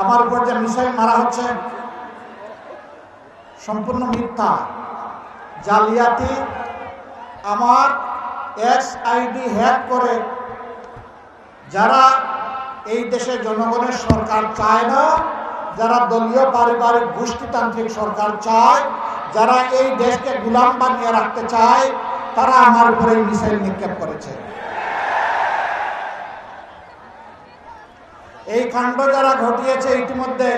আমার উপর যে মিসাইল মারা হচ্ছে সম্পূর্ণ মিথ্যা, জালিয়াতি। আমার এক্স-আইডি হ্যাক করে যারা এই দেশে জনগণের সরকার চায় না, যারা দলীয় পারিবারিক গোষ্ঠীতান্ত্রিক সরকার চায়, যারা এই দেশকে গোলাম বানিয়ে রাখতে চায়, তারা আমার উপরে মিসাইল নিক্ষেপ করেছে। এই কাণ্ড যারা ঘটিয়েছে ইতিমধ্যে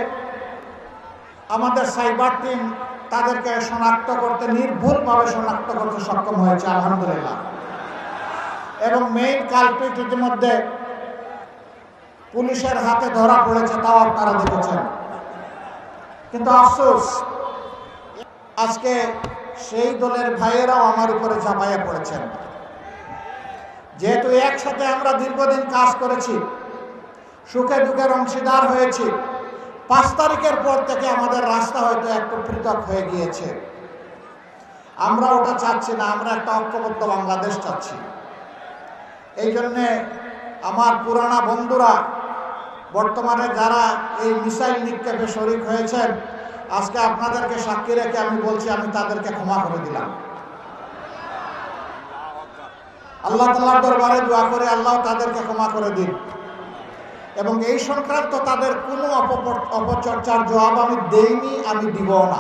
আমাদের সাইবার টিম তাদেরকে শনাক্ত করতে, নির্ভুলভাবে শনাক্ত করতে সক্ষম হয়েছে আলহামদুলিল্লাহ। এবং মেইন কালপিট ইতিমধ্যে পুলিশের হাতে ধরা পড়েছে, তাও আপনারা দেখেছেন। কিন্তু আফসোস, আজকে সেই দলের ভাইয়েরাও আমার উপরে ঝাঁপাইয়া পড়েছেন। যেহেতু একসাথে আমরা দীর্ঘদিন কাজ করেছি, সুখে দুঃখের অংশীদার হয়েছি, 5 তারিখের পর থেকে আমাদের রাস্তা হয়তো একটু পৃথক হয়ে গিয়েছে। আমরা ওটা চাচ্ছি না, আমরা একটা ঐক্যবদ্ধ বাংলাদেশ চাচ্ছি। এই জন্যে আমার পুরানা বন্ধুরা বর্তমানে যারা এই মিসাইল নিক্ষেপে শরিক হয়েছেন, আজকে আপনাদেরকে সাক্ষী রেখে আমি বলছি, আমি তাদেরকে ক্ষমা করে দিলাম। আল্লাহ তাআলার দরবারে দোয়া করে আল্লাহ তাদেরকে ক্ষমা করে দিন, এবং এই সংক্রান্ত তাদের কোনো অপচর্চার জবাব আমি দেইনি, আমি দিব না।